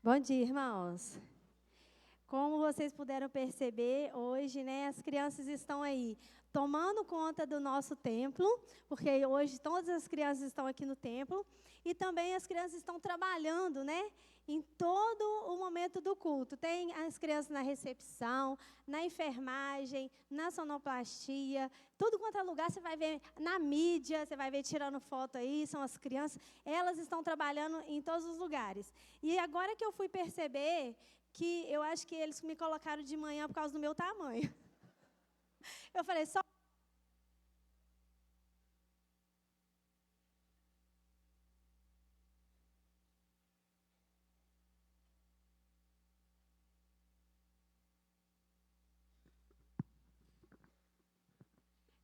Bom dia, irmãos. Como vocês puderam perceber, hoje, as crianças estão aí tomando conta do nosso templo, porque hoje todas as crianças estão aqui no templo, e também as crianças estão trabalhando, em todo o momento do culto. Tem as crianças na recepção, na enfermagem, na sonoplastia, tudo quanto é lugar, você vai ver na mídia, você vai ver tirando foto aí, são as crianças, elas estão trabalhando em todos os lugares. E agora que eu fui perceber que eu acho que eles me colocaram de manhã por causa do meu tamanho. Eu falei, só...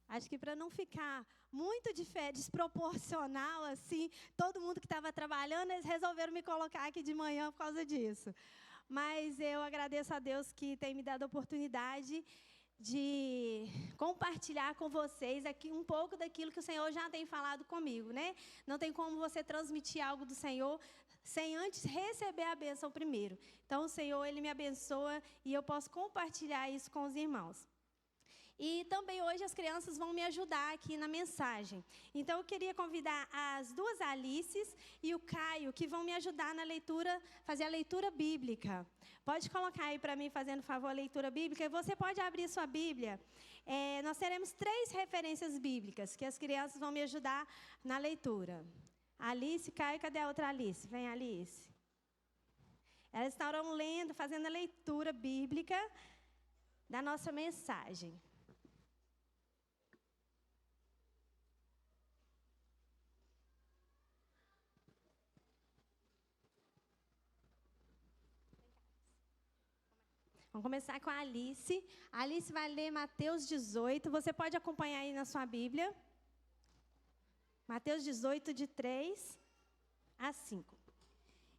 Acho que para não ficar muito desproporcional, assim, todo mundo que estava trabalhando, eles resolveram me colocar aqui de manhã por causa disso. Mas eu agradeço a Deus que tem me dado a oportunidade de compartilhar com vocês aqui um pouco daquilo que o Senhor já tem falado comigo, Não tem como você transmitir algo do Senhor sem antes receber a bênção primeiro. Então, o Senhor, Ele me abençoa e eu posso compartilhar isso com os irmãos. E também hoje as crianças vão me ajudar aqui na mensagem. Então, eu queria convidar as duas Alices e o Caio, que vão me ajudar na leitura, fazer a leitura bíblica. Pode colocar aí para mim, fazendo favor, a leitura bíblica. E você pode abrir sua Bíblia. Nós teremos 3 referências bíblicas, que as crianças vão me ajudar na leitura. Alice, Caio, cadê a outra Alice? Vem, Alice. Elas estarão lendo, fazendo a leitura bíblica da nossa mensagem. Vamos começar com a Alice. A Alice vai ler Mateus 18. Você pode acompanhar aí na sua Bíblia. Mateus 18, de 3 a 5.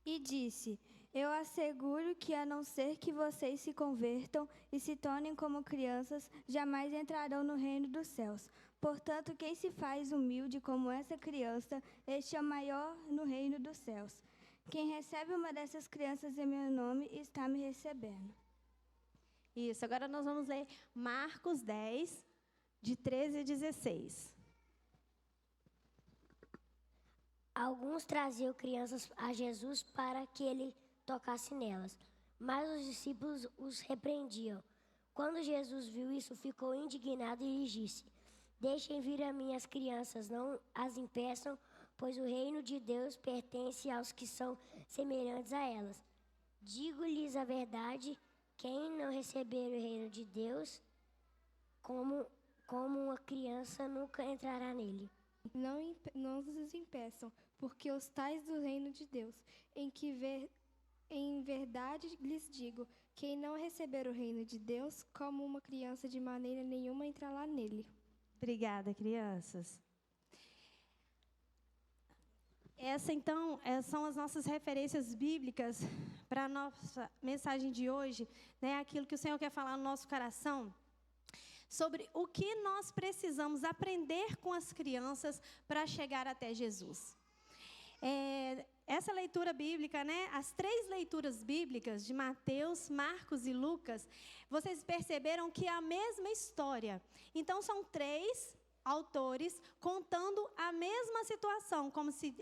E disse: eu asseguro que, a não ser que vocês se convertam e se tornem como crianças, jamais entrarão no reino dos céus. Portanto, quem se faz humilde como essa criança, este é o maior no reino dos céus. Quem recebe uma dessas crianças em meu nome, está me recebendo. Isso, agora nós vamos ler Marcos 10, de 13 a 16. Alguns traziam crianças a Jesus para que ele tocasse nelas, mas os discípulos os repreendiam. Quando Jesus viu isso, ficou indignado e lhes disse: deixem vir a mim as crianças, não as impeçam, pois o reino de Deus pertence aos que são semelhantes a elas. Digo-lhes a verdade, quem não receber o reino de Deus como uma criança nunca entrará nele. Não os impeçam, porque os tais do reino de Deus, em verdade lhes digo, quem não receber o reino de Deus como uma criança, de maneira nenhuma entrará nele. Obrigada, crianças. Essa, então, são as nossas referências bíblicas para a nossa mensagem de hoje, aquilo que o Senhor quer falar no nosso coração, sobre o que nós precisamos aprender com as crianças para chegar até Jesus. Essa leitura bíblica, as 3 leituras bíblicas de Mateus, Marcos e Lucas, vocês perceberam que é a mesma história. Então, são 3 autores contando a mesma situação, como se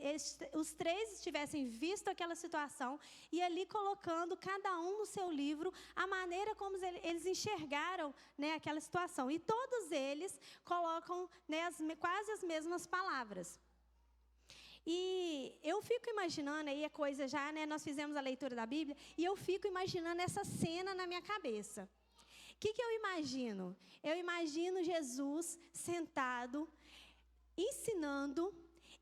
os 3 tivessem visto aquela situação e ali colocando cada um no seu livro a maneira como eles enxergaram aquela situação. E todos eles colocam quase as mesmas palavras. E eu fico imaginando, aí é coisa já, nós fizemos a leitura da Bíblia, e eu fico imaginando essa cena na minha cabeça. O que eu imagino? Eu imagino Jesus sentado, ensinando,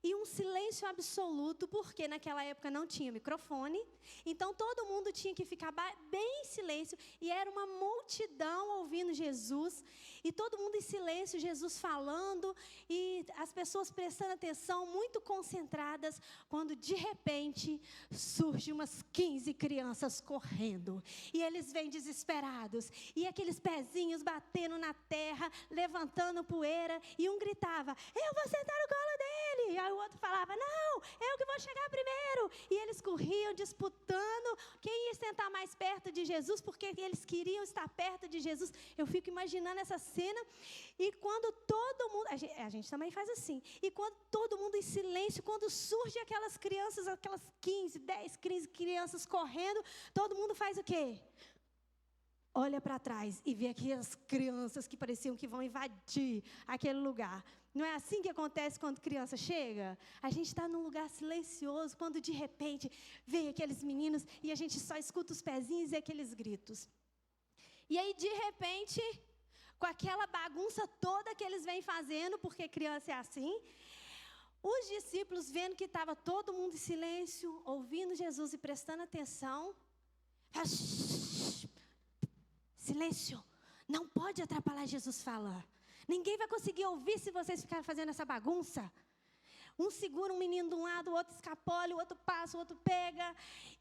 e um silêncio absoluto, porque naquela época não tinha microfone, então todo mundo tinha que ficar bem em silêncio, e era uma multidão ouvindo Jesus, e todo mundo em silêncio, Jesus falando, e as pessoas prestando atenção, muito concentradas, quando de repente surgem umas 15 crianças correndo, e eles vêm desesperados, e aqueles pezinhos batendo na terra, levantando poeira, e um gritava: eu vou sentar no colo dele. aí o outro falava, não, eu que vou chegar primeiro. E eles corriam disputando quem ia sentar mais perto de Jesus, porque eles queriam estar perto de Jesus. Eu fico imaginando essa cena. E quando todo mundo, a gente também faz assim, e quando todo mundo em silêncio, quando surge aquelas crianças, aquelas 15, 10, 15 crianças correndo, todo mundo faz o quê? Olha para trás e vê aquelas crianças que pareciam que vão invadir aquele lugar. Não é assim que acontece quando criança chega? A gente está num lugar silencioso, quando de repente vem aqueles meninos e a gente só escuta os pezinhos e aqueles gritos. E aí, de repente, com aquela bagunça toda que eles vêm fazendo, porque criança é assim, os discípulos, vendo que estava todo mundo em silêncio, ouvindo Jesus e prestando atenção, silêncio, não pode atrapalhar Jesus falar. Ninguém vai conseguir ouvir se vocês ficarem fazendo essa bagunça. Um segura um menino de um lado, o outro escapola, o outro passa, o outro pega.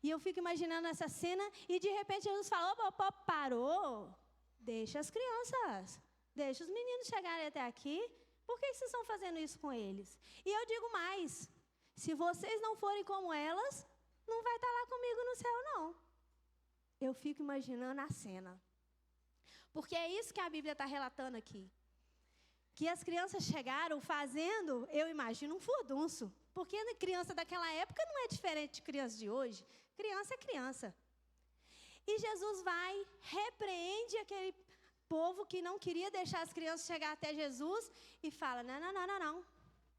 E eu fico imaginando essa cena e de repente Jesus fala, opa, parou. Deixa as crianças, deixa os meninos chegarem até aqui. Por que vocês estão fazendo isso com eles? E eu digo mais, se vocês não forem como elas, não vai estar lá comigo no céu, não. Eu fico imaginando a cena. Porque é isso que a Bíblia está relatando aqui. Que as crianças chegaram fazendo, eu imagino, um furdunço. Porque a criança daquela época não é diferente de criança de hoje. Criança é criança. E Jesus vai, repreende aquele povo que não queria deixar as crianças chegar até Jesus e fala, não.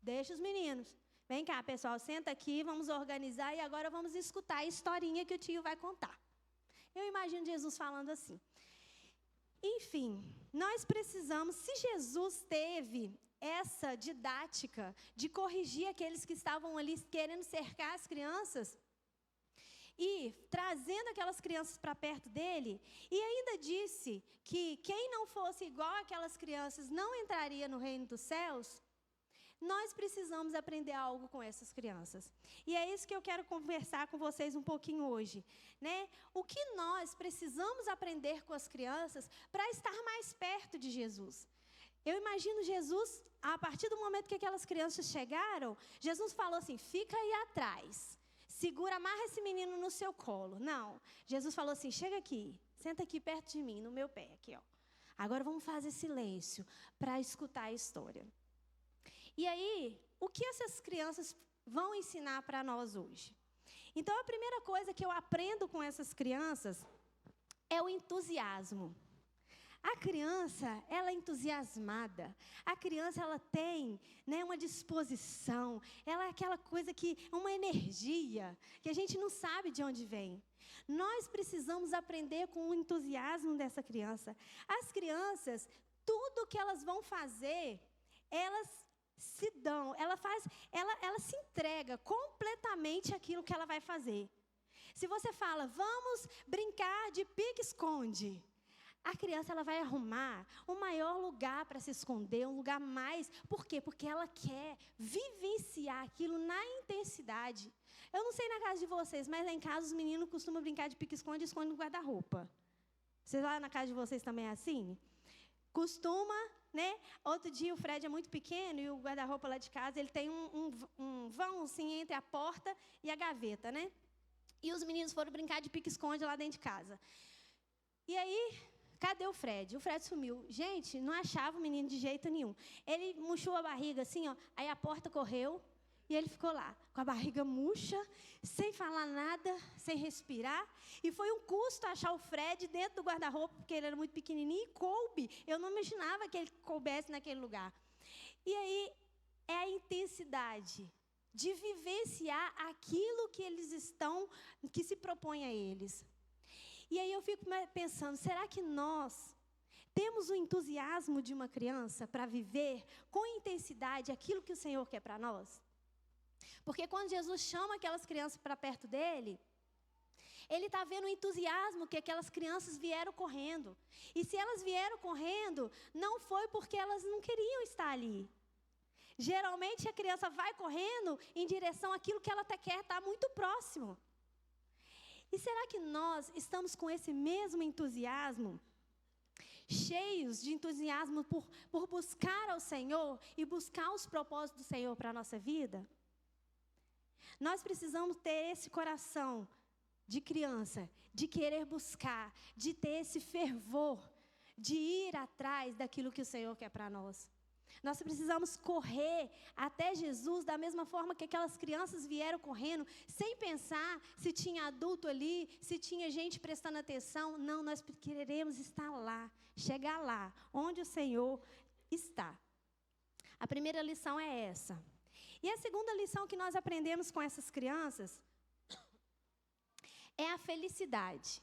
Deixa os meninos. Vem cá, pessoal, senta aqui, vamos organizar e agora vamos escutar a historinha que o tio vai contar. Eu imagino Jesus falando assim. Enfim, nós precisamos, se Jesus teve essa didática de corrigir aqueles que estavam ali querendo cercar as crianças e trazendo aquelas crianças para perto dele, e ainda disse que quem não fosse igual àquelas crianças não entraria no reino dos céus, nós precisamos aprender algo com essas crianças. E é isso que eu quero conversar com vocês um pouquinho hoje, né? O que nós precisamos aprender com as crianças para estar mais perto de Jesus? Eu imagino Jesus, a partir do momento que aquelas crianças chegaram, Jesus falou assim, fica aí atrás, segura, amarra esse menino no seu colo. Não, Jesus falou assim, chega aqui, senta aqui perto de mim, no meu pé, aqui, ó. Agora vamos fazer silêncio para escutar a história. E aí, o que essas crianças vão ensinar para nós hoje? Então, a primeira coisa que eu aprendo com essas crianças é o entusiasmo. A criança, ela é entusiasmada. A criança, ela tem, né, uma disposição. Ela é aquela coisa que, uma energia, que a gente não sabe de onde vem. Nós precisamos aprender com o entusiasmo dessa criança. As crianças, tudo que elas vão fazer, elas se dão, ela se entrega completamente àquilo que ela vai fazer. Se você fala, vamos brincar de pique-esconde, a criança ela vai arrumar o maior lugar para se esconder, um lugar mais. Por quê? Porque ela quer vivenciar aquilo na intensidade. Eu não sei na casa de vocês, mas lá em casa os meninos costumam brincar de pique-esconde e esconde no guarda-roupa. Vocês lá na casa de vocês também é assim? Costuma, né? Outro dia o Fred é muito pequeno e o guarda-roupa lá de casa, ele tem um vão assim entre a porta e a gaveta, né? E os meninos foram brincar de pique-esconde lá dentro de casa. E aí, cadê o Fred? O Fred sumiu. Gente, não achava o menino de jeito nenhum. Ele murchou a barriga assim, ó, aí a porta correu e ele ficou lá, com a barriga murcha, sem falar nada, sem respirar. E foi um custo achar o Fred dentro do guarda-roupa, porque ele era muito pequenininho e coube. Eu não imaginava que ele coubesse naquele lugar. E aí, é a intensidade de vivenciar aquilo que eles estão, que se propõe a eles. E aí eu fico pensando, será que nós temos o entusiasmo de uma criança para viver com intensidade aquilo que o Senhor quer para nós? Porque quando Jesus chama aquelas crianças para perto dele, ele está vendo o entusiasmo que aquelas crianças vieram correndo. E se elas vieram correndo, não foi porque elas não queriam estar ali. Geralmente a criança vai correndo em direção àquilo que ela até quer estar muito próximo. E será que nós estamos com esse mesmo entusiasmo? Cheios de entusiasmo por buscar ao Senhor e buscar os propósitos do Senhor para a nossa vida? Nós precisamos ter esse coração de criança, de querer buscar, de ter esse fervor, de ir atrás daquilo que o Senhor quer para nós. Nós precisamos correr até Jesus da mesma forma que aquelas crianças vieram correndo, sem pensar se tinha adulto ali, se tinha gente prestando atenção. Não, nós queremos estar lá, chegar lá, onde o Senhor está. A primeira lição é essa. E a segunda lição que nós aprendemos com essas crianças é a felicidade.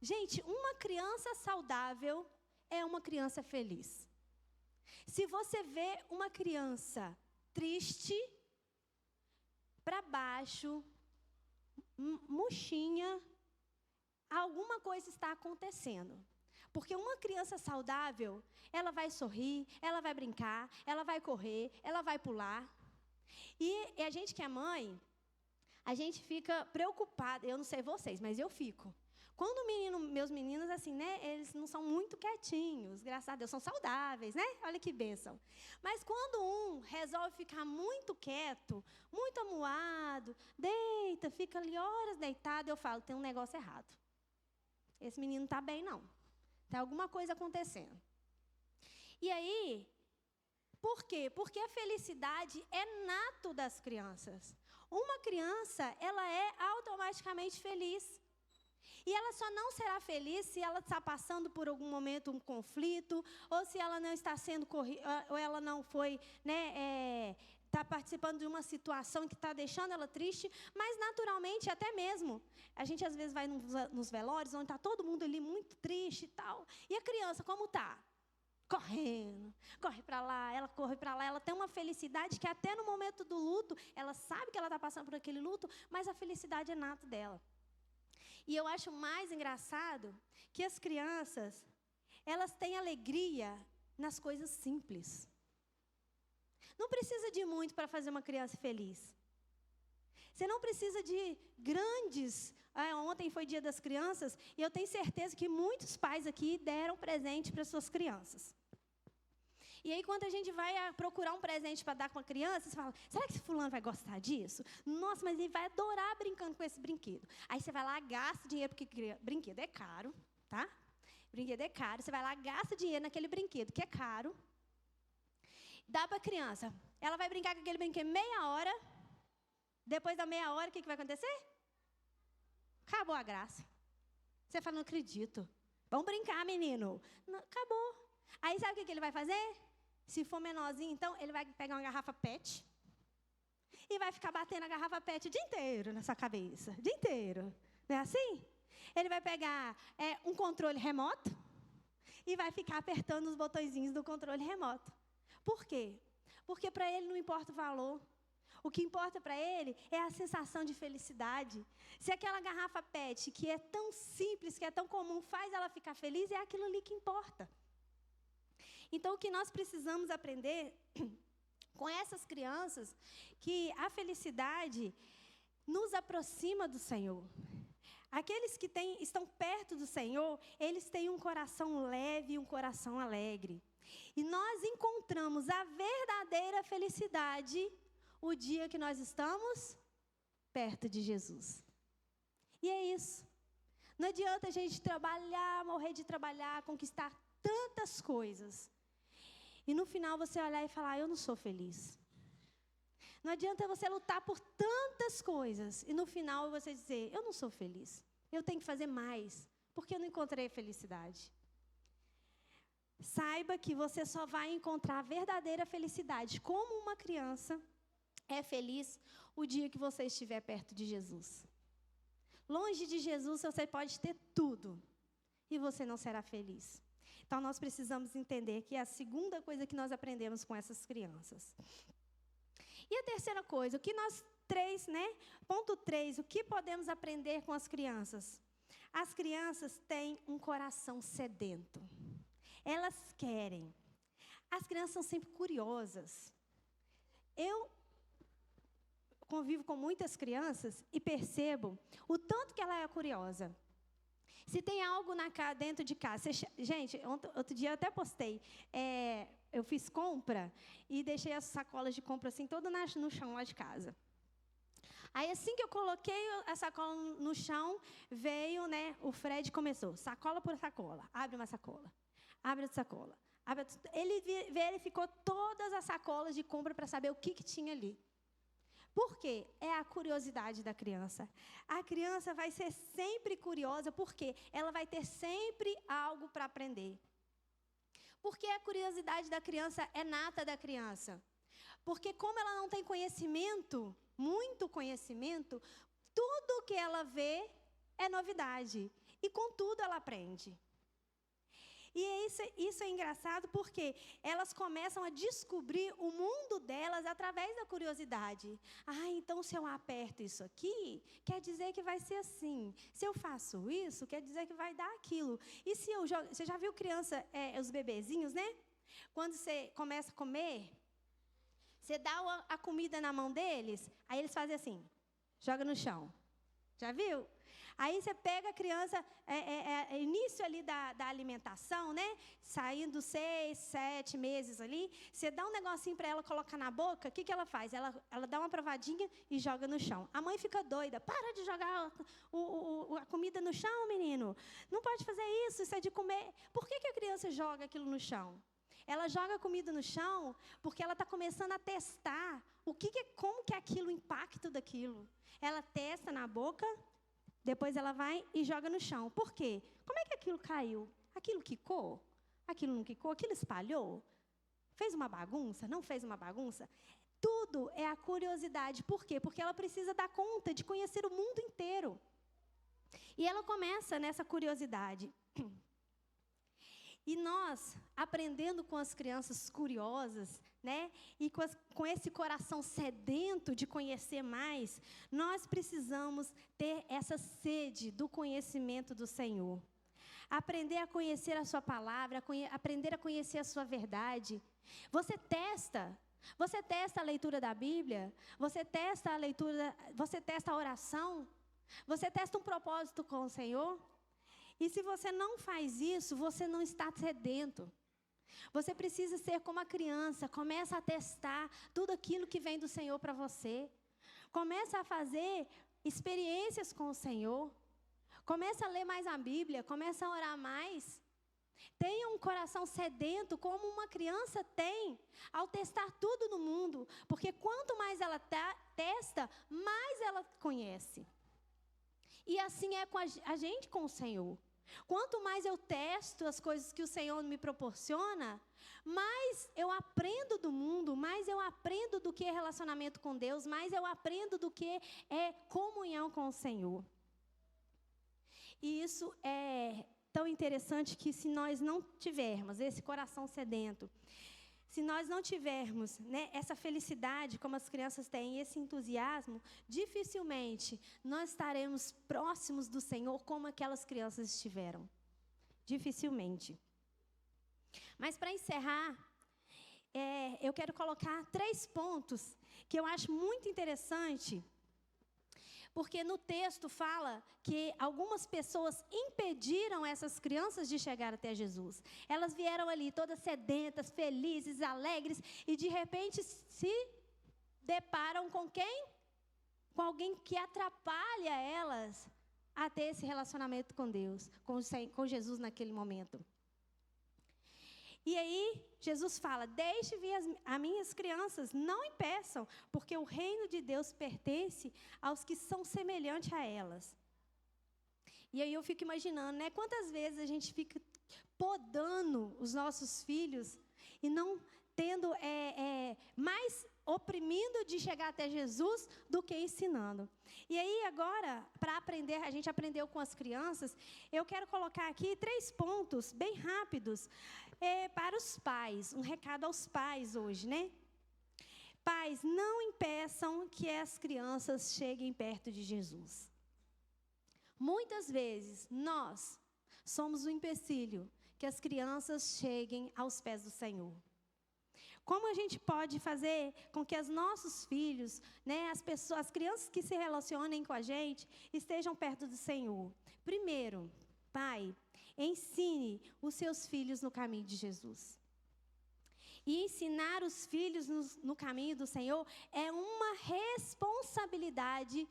Gente, uma criança saudável é uma criança feliz. Se você vê uma criança triste, para baixo, murchinha, alguma coisa está acontecendo. Porque uma criança saudável, ela vai sorrir, ela vai brincar, ela vai correr, ela vai pular. E a gente que é mãe, a gente fica preocupada. Eu não sei vocês, mas eu fico. Quando meus meninos, assim, né, eles não são muito quietinhos, graças a Deus, são saudáveis, né? Olha que bênção. Mas quando um resolve ficar muito quieto, muito amuado, deita, fica ali horas deitado, eu falo, tem um negócio errado. Esse menino não está bem, não. Tem alguma coisa acontecendo. E aí, por quê? Porque a felicidade é nato das crianças. Uma criança, ela é automaticamente feliz. E ela só não será feliz se ela está passando por algum momento um conflito, ou se ela não está sendo ou ela não foi, né, está participando de uma situação que está deixando ela triste, mas naturalmente até mesmo. A gente às vezes vai nos velórios, onde está todo mundo ali muito triste e tal. E a criança, como está? Correndo, corre para lá, ela corre para lá, ela tem uma felicidade que até no momento do luto, ela sabe que ela está passando por aquele luto, mas a felicidade é nata dela. E eu acho mais engraçado que as crianças, elas têm alegria nas coisas simples. Não precisa de muito para fazer uma criança feliz. Você não precisa de grandes... ontem foi Dia das Crianças, e eu tenho certeza que muitos pais aqui deram presente para suas crianças. E aí, quando a gente vai procurar um presente para dar com a criança, você fala, será que esse fulano vai gostar disso? Nossa, mas ele vai adorar brincando com esse brinquedo. Aí você vai lá, gasta dinheiro, porque brinquedo é caro, tá? Brinquedo é caro. Você vai lá, gasta dinheiro naquele brinquedo, que é caro. Dá para a criança. Ela vai brincar com aquele brinquedo meia hora. Depois da meia hora, o que vai acontecer? Acabou a graça. Você fala, não acredito. Vamos brincar, menino. Não, acabou. Aí sabe o que ele vai fazer? Se for menorzinho, então, ele vai pegar uma garrafa PET e vai ficar batendo a garrafa PET o dia inteiro na sua cabeça. O dia inteiro. Não é assim? Ele vai pegar um controle remoto e vai ficar apertando os botõezinhos do controle remoto. Por quê? Porque para ele não importa o valor. O que importa para ele é a sensação de felicidade. Se aquela garrafa PET, que é tão simples, que é tão comum, faz ela ficar feliz, é aquilo ali que importa. Então, o que nós precisamos aprender com essas crianças, que a felicidade nos aproxima do Senhor. Aqueles que estão perto do Senhor, eles têm um coração leve e um coração alegre. E nós encontramos a verdadeira felicidade o dia que nós estamos perto de Jesus. E é isso. Não adianta a gente trabalhar, morrer de trabalhar, conquistar tantas coisas. E no final você olhar e falar, eu não sou feliz. Não adianta você lutar por tantas coisas e no final você dizer, eu não sou feliz. Eu tenho que fazer mais, porque eu não encontrei felicidade. Saiba que você só vai encontrar a verdadeira felicidade como uma criança é feliz o dia que você estiver perto de Jesus. Longe de Jesus você pode ter tudo e você não será feliz. Então, nós precisamos entender que é a segunda coisa que nós aprendemos com essas crianças. E a terceira coisa, o que nós ponto 3, o que podemos aprender com as crianças? As crianças têm um coração sedento. Elas querem. As crianças são sempre curiosas. Eu convivo com muitas crianças e percebo o tanto que ela é curiosa. Se tem algo dentro de casa... Gente, outro dia eu até postei. Eu fiz compra e deixei as sacolas de compra assim, todas no chão lá de casa. Aí, assim que eu coloquei a sacola no chão, veio, né, o Fred começou, sacola por sacola, abre uma sacola, abre outra sacola. Ele verificou todas as sacolas de compra para saber o que tinha ali. Por quê? É a curiosidade da criança. A criança vai ser sempre curiosa, porque ela vai ter sempre algo para aprender. Porque a curiosidade da criança é nata da criança. Porque como ela não tem conhecimento, muito conhecimento, tudo que ela vê é novidade. E com tudo ela aprende. E isso é engraçado porque elas começam a descobrir o mundo delas através da curiosidade. Então se eu aperto isso aqui, quer dizer que vai ser assim. Se eu faço isso, quer dizer que vai dar aquilo. E se eu jogo... Você já viu criança, os bebezinhos, né? Quando você começa a comer, você dá a comida na mão deles, aí eles fazem assim, joga no chão. Já viu? Aí você pega a criança, início ali da alimentação, né? Saindo 6, 7 meses ali, você dá um negocinho para ela colocar na boca, o que ela faz? Ela dá uma provadinha e joga no chão. A mãe fica doida, para de jogar a comida no chão, menino. Não pode fazer isso é de comer. Por que a criança joga aquilo no chão? Ela joga a comida no chão porque ela está começando a testar como que é aquilo, o impacto daquilo. Ela testa na boca, depois ela vai e joga no chão. Por quê? Como é que aquilo caiu? Aquilo quicou? Aquilo não quicou? Aquilo espalhou? Fez uma bagunça? Não fez uma bagunça? Tudo é a curiosidade. Por quê? Porque ela precisa dar conta de conhecer o mundo inteiro. E ela começa nessa curiosidade. E nós, aprendendo com as crianças curiosas, né, e com esse coração sedento de conhecer mais, nós precisamos ter essa sede do conhecimento do Senhor. Aprender a conhecer a sua palavra, aprender a conhecer a sua verdade. Você testa a leitura da Bíblia, você testa a oração, você testa um propósito com o Senhor. E se você não faz isso, você não está sedento. Você precisa ser como a criança, começa a testar tudo aquilo que vem do Senhor para você. Começa a fazer experiências com o Senhor. Começa a ler mais a Bíblia, começa a orar mais. Tenha um coração sedento, como uma criança tem, ao testar tudo no mundo. Porque quanto mais ela testa, mais ela conhece. E assim é com a gente com o Senhor. Quanto mais eu testo as coisas que o Senhor me proporciona, mais eu aprendo do mundo, mais eu aprendo do que é relacionamento com Deus, mais eu aprendo do que é comunhão com o Senhor. E isso é tão interessante que se nós não tivermos esse coração sedento, se nós não tivermos, né, essa felicidade, como as crianças têm, esse entusiasmo, dificilmente nós estaremos próximos do Senhor como aquelas crianças estiveram. Dificilmente. Mas para encerrar, eu quero colocar 3 pontos que eu acho muito interessante, porque no texto fala que algumas pessoas impediram essas crianças de chegar até Jesus. Elas vieram ali todas sedentas, felizes, alegres, e de repente se deparam com quem? Com alguém que atrapalha elas a ter esse relacionamento com Deus, com Jesus naquele momento. E aí, Jesus fala, deixe vir as minhas crianças, não impeçam, porque o reino de Deus pertence aos que são semelhantes a elas. E aí eu fico imaginando, né, quantas vezes a gente fica podando os nossos filhos e não tendo mais oprimindo de chegar até Jesus do que ensinando. E aí agora, para aprender, a gente aprendeu com as crianças, eu quero colocar aqui 3 pontos bem rápidos para os pais, um recado aos pais hoje, né? Pais, não impeçam que as crianças cheguem perto de Jesus. Muitas vezes, nós somos o empecilho que as crianças cheguem aos pés do Senhor. Como a gente pode fazer com que os nossos filhos, né, as crianças que se relacionem com a gente, estejam perto do Senhor? Primeiro, pai, ensine os seus filhos no caminho de Jesus. E ensinar os filhos no caminho do Senhor é uma responsabilidade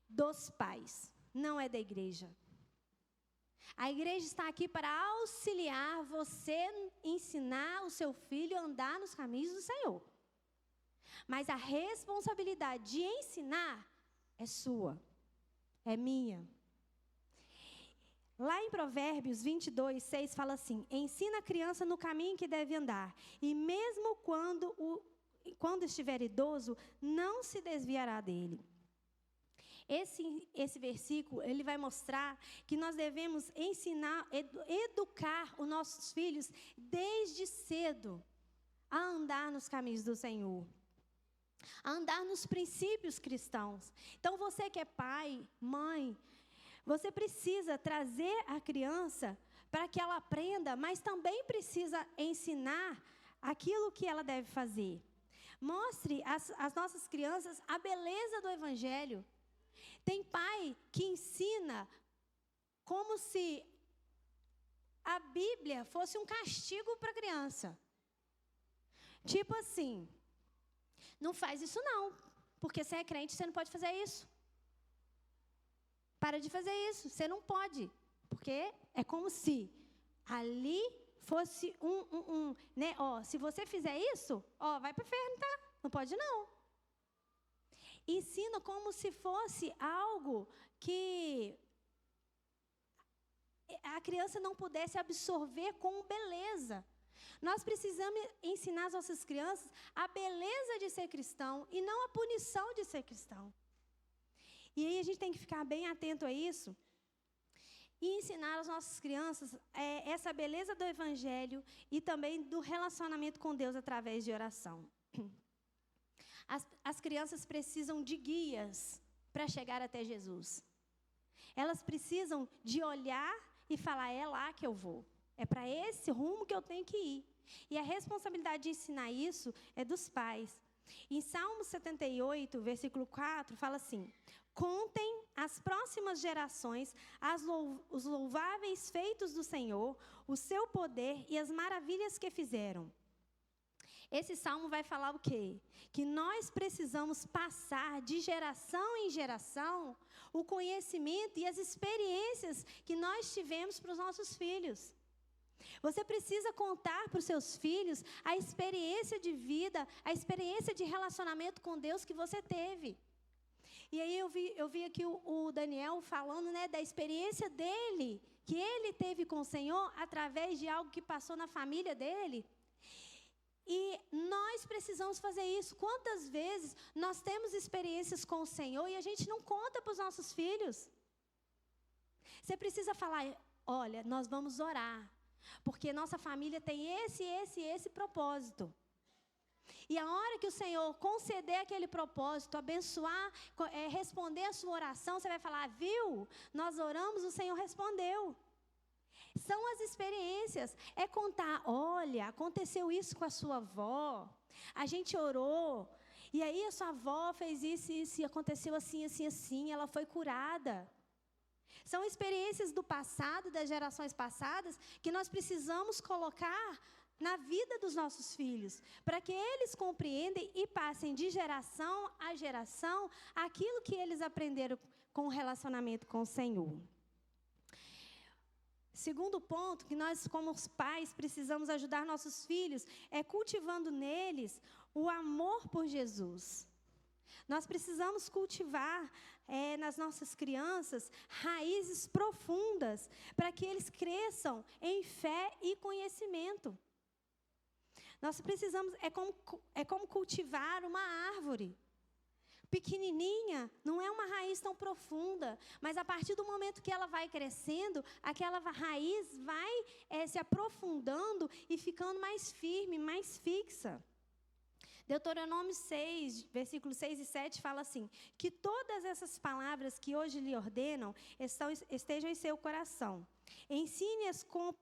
dos pais, não é da igreja. A igreja está aqui para auxiliar você, ensinar o seu filho a andar nos caminhos do Senhor. Mas a responsabilidade de ensinar é sua, é minha. Lá em Provérbios 22, 6 fala assim: ensina a criança no caminho que deve andar, e mesmo quando estiver idoso, não se desviará dele. Esse versículo, ele vai mostrar que nós devemos ensinar, educar os nossos filhos desde cedo a andar nos caminhos do Senhor, a andar nos princípios cristãos. Então, você que é pai, mãe, você precisa trazer a criança para que ela aprenda, mas também precisa ensinar aquilo que ela deve fazer. Mostre às nossas crianças a beleza do Evangelho. Tem pai que ensina como se a Bíblia fosse um castigo para a criança. Tipo assim, não faz isso não, porque você é crente, você não pode fazer isso. Para de fazer isso, você não pode, porque é como se ali fosse né? Ó, se você fizer isso, ó, vai para o inferno, tá? Não pode não. Ensina como se fosse algo que a criança não pudesse absorver com beleza. Nós precisamos ensinar as nossas crianças a beleza de ser cristão e não a punição de ser cristão. E aí a gente tem que ficar bem atento a isso e ensinar às nossas crianças essa beleza do Evangelho e também do relacionamento com Deus através de oração. As crianças precisam de guias para chegar até Jesus. Elas precisam de olhar e falar, é lá que eu vou. É para esse rumo que eu tenho que ir. E a responsabilidade de ensinar isso é dos pais. Em Salmo 78, versículo 4, fala assim: contem às próximas gerações os louváveis feitos do Senhor, o seu poder e as maravilhas que fizeram. Esse salmo vai falar o quê? Que nós precisamos passar de geração em geração o conhecimento e as experiências que nós tivemos para os nossos filhos. Você precisa contar para os seus filhos a experiência de vida, a experiência de relacionamento com Deus que você teve. E aí eu vi aqui o Daniel falando, né, da experiência dele, que ele teve com o Senhor através de algo que passou na família dele. E nós precisamos fazer isso. Quantas vezes nós temos experiências com o Senhor e a gente não conta para os nossos filhos? Você precisa falar, olha, nós vamos orar, porque nossa família tem esse propósito. E a hora que o Senhor conceder aquele propósito, abençoar, responder a sua oração, você vai falar, viu? Nós oramos, o Senhor respondeu. São as experiências, é contar, olha, aconteceu isso com a sua avó, a gente orou, e aí a sua avó fez isso, e aconteceu assim, ela foi curada. São experiências do passado, das gerações passadas, que nós precisamos colocar na vida dos nossos filhos, para que eles compreendam e passem de geração a geração aquilo que eles aprenderam com o relacionamento com o Senhor. Segundo ponto, que nós, como os pais, precisamos ajudar nossos filhos, é cultivando neles o amor por Jesus. Nós precisamos cultivar nas nossas crianças raízes profundas, para que eles cresçam em fé e conhecimento. Nós precisamos, é como cultivar uma árvore. Pequenininha, não é uma raiz tão profunda, mas a partir do momento que ela vai crescendo, aquela raiz vai se aprofundando e ficando mais firme, mais fixa. Deuteronômio 6, versículos 6 e 7 fala assim, que todas essas palavras que hoje lhe ordenam estejam em seu coração. Ensine-as com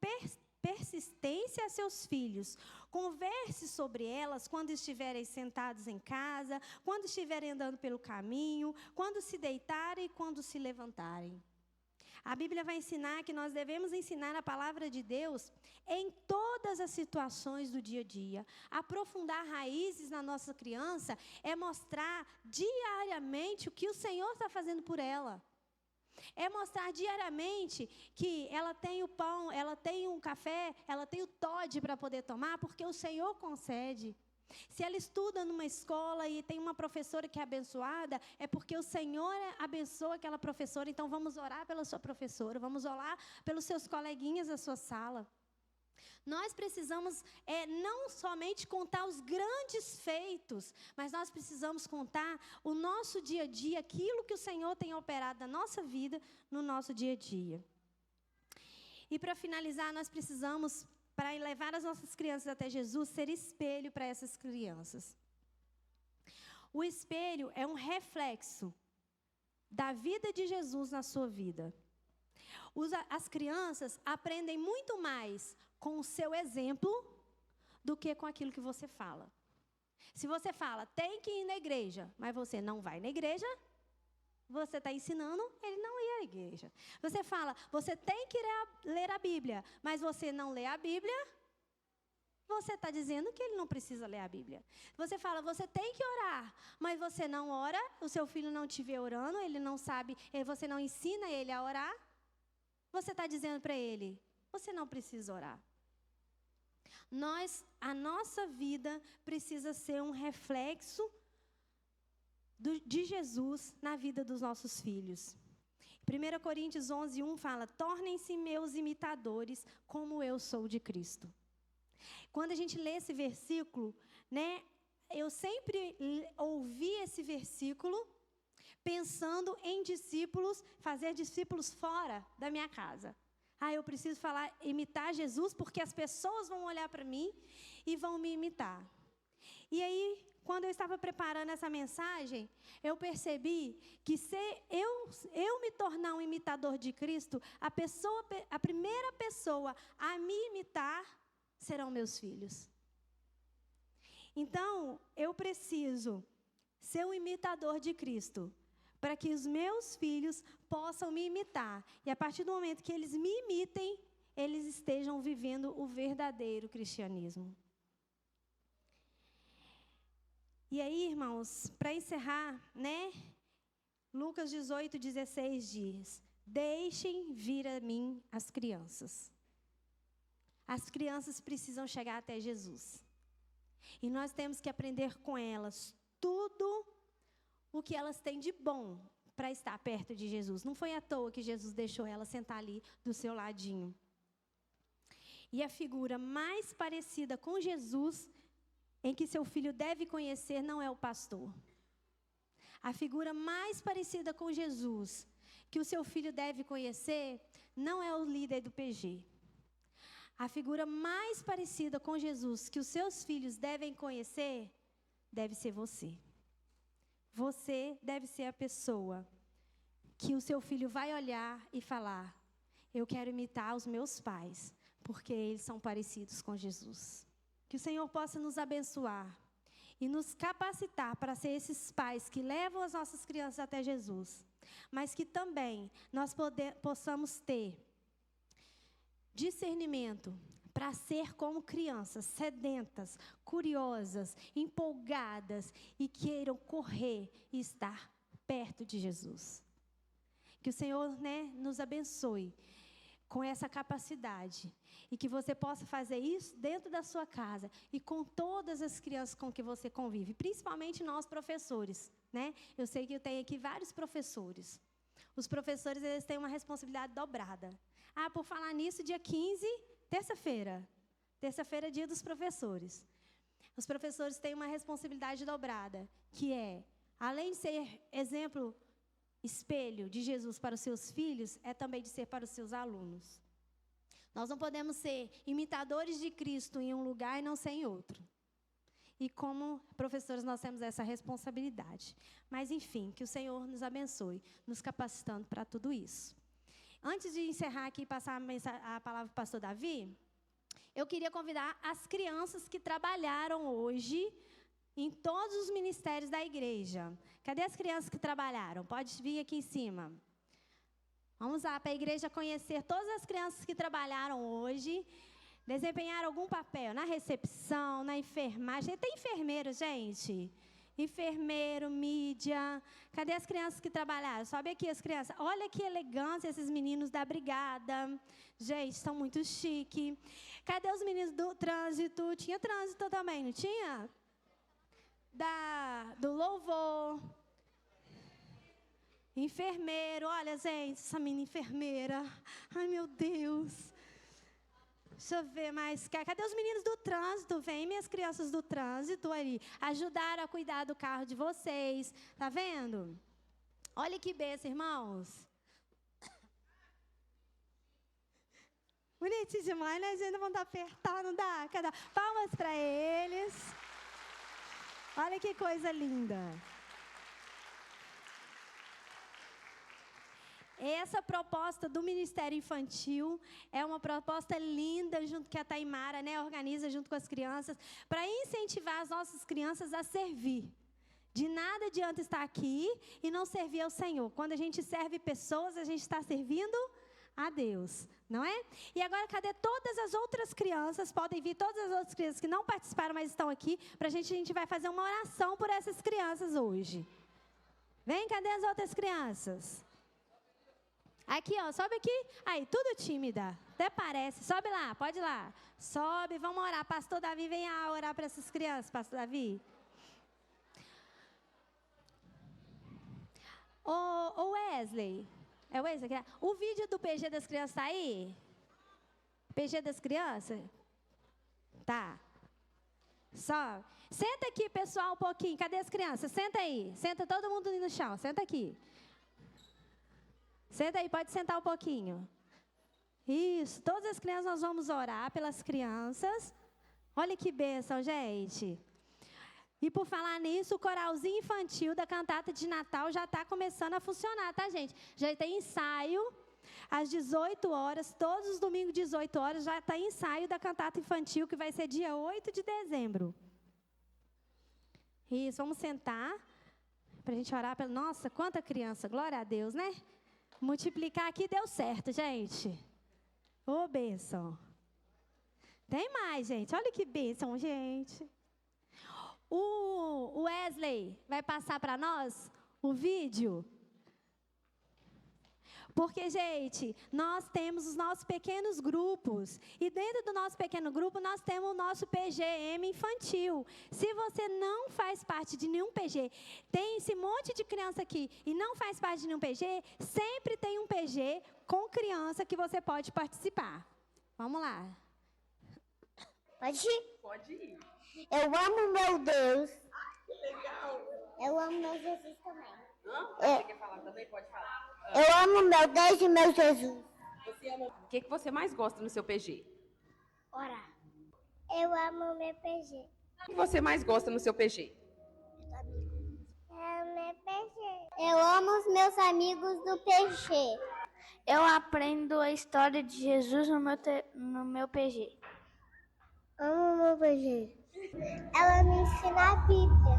persistência a seus filhos. Converse sobre elas quando estiverem sentados em casa, quando estiverem andando pelo caminho, quando se deitarem e quando se levantarem. A Bíblia vai ensinar que nós devemos ensinar a palavra de Deus em todas as situações do dia a dia. Aprofundar raízes na nossa criança é mostrar diariamente o que o Senhor está fazendo por ela. É mostrar diariamente que ela tem o pão, ela tem um café, ela tem o Toddy para poder tomar, porque o Senhor concede. Se ela estuda numa escola e tem uma professora que é abençoada, é porque o Senhor abençoa aquela professora. Então, vamos orar pela sua professora, vamos orar pelos seus coleguinhas da sua sala. Nós precisamos não somente contar os grandes feitos, mas nós precisamos contar o nosso dia a dia, aquilo que o Senhor tem operado na nossa vida, no nosso dia a dia. E para finalizar, nós precisamos, para levar as nossas crianças até Jesus, ser espelho para essas crianças. O espelho é um reflexo da vida de Jesus na sua vida. As crianças aprendem muito mais com o seu exemplo do que com aquilo que você fala. Se você fala, tem que ir na igreja, mas você não vai na igreja, você está ensinando ele não ir à igreja. Você fala, você tem que ler a Bíblia, mas você não lê a Bíblia, você está dizendo que ele não precisa ler a Bíblia. Você fala, você tem que orar, mas você não ora, o seu filho não te vê orando, ele não sabe, você não ensina ele a orar, você está dizendo para ele, você não precisa orar. A nossa vida precisa ser um reflexo de Jesus na vida dos nossos filhos. 1 Coríntios 11:1 fala, tornem-se meus imitadores, como eu sou de Cristo. Quando a gente lê esse versículo, eu sempre ouvi esse versículo pensando em discípulos, fazer discípulos fora da minha casa. Eu preciso imitar Jesus, porque as pessoas vão olhar para mim e vão me imitar. E aí, quando eu estava preparando essa mensagem, eu percebi que se eu me tornar um imitador de Cristo, a primeira pessoa a me imitar serão meus filhos. Então, eu preciso ser um imitador de Cristo, para que os meus filhos possam me imitar. E a partir do momento que eles me imitem, eles estejam vivendo o verdadeiro cristianismo. E aí, irmãos, para encerrar, Lucas 18:16 diz, deixem vir a mim as crianças. As crianças precisam chegar até Jesus. E nós temos que aprender com elas tudo o que elas têm de bom para estar perto de Jesus. Não foi à toa que Jesus deixou ela sentar ali do seu ladinho. E a figura mais parecida com Jesus, em que seu filho deve conhecer, não é o pastor. A figura mais parecida com Jesus, que o seu filho deve conhecer, não é o líder do PG. A figura mais parecida com Jesus, que os seus filhos devem conhecer, deve ser você. Você deve ser a pessoa que o seu filho vai olhar e falar, eu quero imitar os meus pais, porque eles são parecidos com Jesus. Que o Senhor possa nos abençoar e nos capacitar para ser esses pais que levam as nossas crianças até Jesus, mas que também nós possamos ter discernimento para ser como crianças, sedentas, curiosas, empolgadas e queiram correr e estar perto de Jesus. Que o Senhor, nos abençoe com essa capacidade e que você possa fazer isso dentro da sua casa e com todas as crianças com que você convive, principalmente nós professores, Eu sei que eu tenho aqui vários professores. Os professores, eles têm uma responsabilidade dobrada. Por falar nisso, dia 15, terça-feira, é dia dos professores. Os professores têm uma responsabilidade dobrada, que é, além de ser exemplo, espelho de Jesus para os seus filhos, é também de ser para os seus alunos. Nós não podemos ser imitadores de Cristo em um lugar e não ser em outro. E como professores nós temos essa responsabilidade. Mas enfim, que o Senhor nos abençoe, nos capacitando para tudo isso. Antes de encerrar aqui e passar a palavra para o pastor Davi, eu queria convidar as crianças que trabalharam hoje em todos os ministérios da igreja. Cadê as crianças que trabalharam? Pode vir aqui em cima. Vamos lá para a igreja conhecer todas as crianças que trabalharam hoje, desempenharam algum papel na recepção, na enfermagem. Tem enfermeiro, gente? Enfermeiro, mídia. Cadê as crianças que trabalharam? Sobe aqui as crianças. Olha que elegância esses meninos da brigada. Gente, estão muito chique. Cadê os meninos do trânsito? Tinha trânsito também, não tinha? Do louvor. Enfermeiro. Olha, gente, essa menina enfermeira. Ai, meu Deus. Deixa eu ver mais. Cadê os meninos do trânsito? Vem, minhas crianças do trânsito ali. Ajudaram a cuidar do carro de vocês. Tá vendo? Olha que benção, irmãos. Bonitinho demais, né? A gente não dá apertar, não dá? Palmas para eles. Olha que coisa linda. Essa proposta do Ministério Infantil é uma proposta linda, junto que a Taimara, né, organiza junto com as crianças, para incentivar as nossas crianças a servir. De nada adianta estar aqui e não servir ao Senhor. Quando a gente serve pessoas, a gente está servindo a Deus, não é? E agora, cadê todas as outras crianças? Podem vir todas as outras crianças que não participaram, mas estão aqui, para a gente vai fazer uma oração por essas crianças hoje. Vem, cadê as outras crianças? Aqui, ó, sobe aqui. Aí, tudo tímida. Até parece. Sobe lá, pode ir lá. Sobe, vamos orar. Pastor Davi, vem orar para essas crianças, Pastor Davi. Ô Wesley. É o Wesley? O vídeo do PG das crianças está aí? PG das crianças? Tá. Sobe. Senta aqui, pessoal, um pouquinho. Cadê as crianças? Senta aí. Senta todo mundo no chão. Senta aqui. Senta aí, pode sentar um pouquinho. Isso, todas as crianças nós vamos orar pelas crianças. Olha que bênção, gente. E por falar nisso, o coralzinho infantil da cantata de Natal já está começando a funcionar, tá, gente? Já tem ensaio às 18 horas, todos os domingos, 18 horas, já está ensaio da cantata infantil, que vai ser dia 8 de dezembro. Isso, vamos sentar para a gente orar. Nossa, quanta criança, glória a Deus, né? Multiplicar aqui deu certo, gente. Ô, bênção. Tem mais, gente. Olha que bênção, gente. O Wesley vai passar para nós o vídeo. Porque, gente, nós temos os nossos pequenos grupos. E dentro do nosso pequeno grupo, nós temos o nosso PGM infantil. Se você não faz parte de nenhum PG, tem esse monte de criança aqui e não faz parte de nenhum PG, sempre tem um PG com criança que você pode participar. Vamos lá. Pode ir? Pode ir. Eu amo meu Deus. Que legal. Eu amo meu Jesus também. Você quer falar também? Pode falar. Eu amo meu Deus e meu Jesus. Você ama... O que você mais gosta no seu PG? Orar. Eu amo meu PG. O que você mais gosta no seu PG? Eu amo os meus amigos do PG. Eu aprendo a história de Jesus no meu PG. Amo meu PG. Ela me ensina a Bíblia.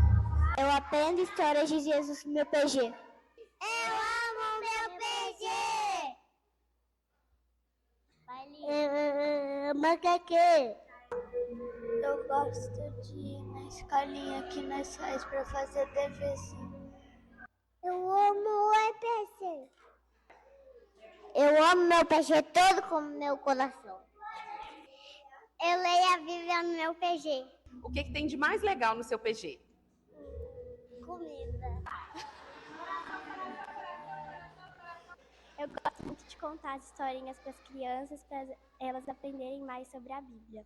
Eu aprendo histórias de Jesus no meu PG. Eu amo meu PG. Macaque. Eu gosto de ir na escolinha que nós faz para fazer deverzinho. Eu amo o EPC. Eu amo meu PG todo com o meu coração. Eu leio a Bíblia no meu PG. O que tem de mais legal no seu PG? Comida. Eu gosto muito de contar as historinhas para as crianças, para elas aprenderem mais sobre a Bíblia.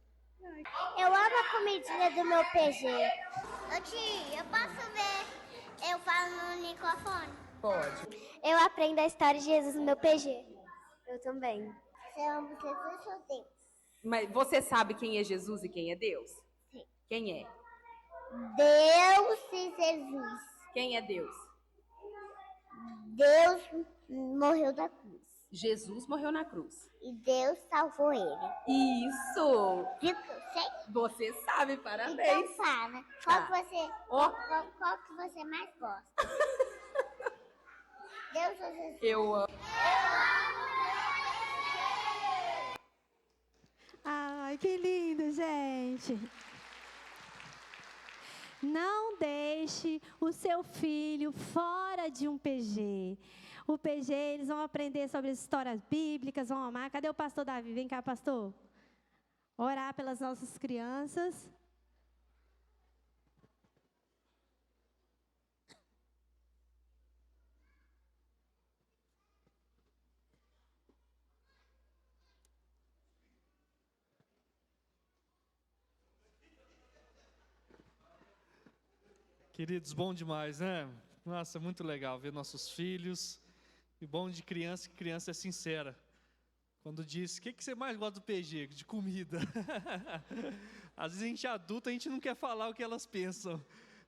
Eu amo a comidinha do meu PG. Ô tia, eu posso ver? Eu falo no microfone. Pode. Eu aprendo a história de Jesus no meu PG. Eu também. Você ama Jesus ou Deus? Mas você sabe quem é Jesus e quem é Deus? Sim. Quem é? Deus e Jesus. Quem é Deus? Deus morreu da cruz. Jesus morreu na cruz. E Deus salvou ele. Isso! Viu que eu sei? Você sabe, parabéns. Então fala. Tá. Qual que você mais gosta? Eu amo. Ai, que lindo, gente. Não deixe o seu filho fora de um PG. O PG, eles vão aprender sobre as histórias bíblicas, vão amar. Cadê o pastor Davi? Vem cá, pastor. Orar pelas nossas crianças. Queridos, bom demais, né? Nossa, muito legal ver nossos filhos. E bom de criança, que criança é sincera. Quando diz, o que você mais gosta do PG? De comida. Às vezes a gente é adulto, a gente não quer falar o que elas pensam.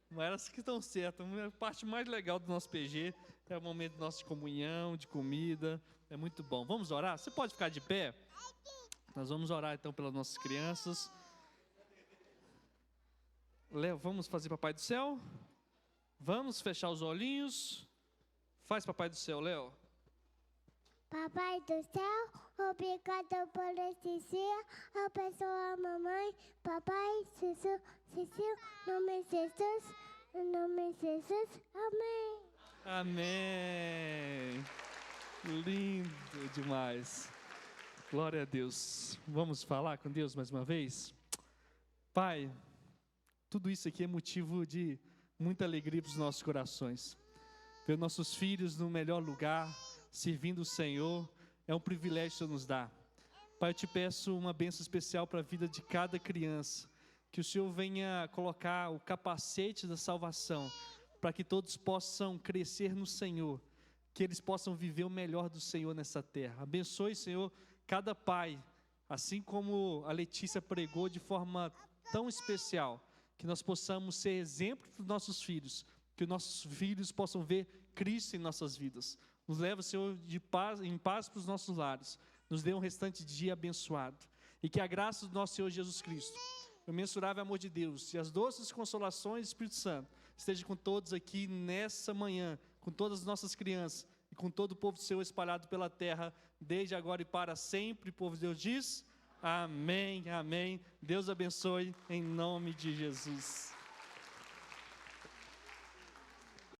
Mas elas que estão certas. A parte mais legal do nosso PG é o momento nosso de comunhão, de comida. É muito bom. Vamos orar? Você pode ficar de pé? Nós vamos orar então pelas nossas crianças. Léo, vamos fazer Papai do Céu? Vamos fechar os olhinhos? Faz Papai do Céu, Léo. Papai do céu, obrigado por esse dia. Abençoa a mamãe, papai, Jesus, em nome de Jesus, em nome de Jesus, amém. Amém. Lindo demais. Glória a Deus. Vamos falar com Deus mais uma vez? Pai, tudo isso aqui é motivo de muita alegria para os nossos corações. Ver nossos filhos no melhor lugar, servindo o Senhor, é um privilégio que o Senhor nos dá. Pai, eu te peço uma bênção especial para a vida de cada criança, que o Senhor venha colocar o capacete da salvação, para que todos possam crescer no Senhor, que eles possam viver o melhor do Senhor nessa terra. Abençoe, Senhor, cada pai, assim como a Letícia pregou de forma tão especial, que nós possamos ser exemplo para os nossos filhos, que os nossos filhos possam ver Cristo em nossas vidas. Nos leva, Senhor, em paz para os nossos lares. Nos dê um restante de dia abençoado. E que a graça do nosso Senhor Jesus Cristo, o imensurável amor de Deus e as doces consolações do Espírito Santo esteja com todos aqui nessa manhã, com todas as nossas crianças e com todo o povo do Senhor espalhado pela terra, desde agora e para sempre. O povo de Deus diz: amém, amém. Deus abençoe em nome de Jesus.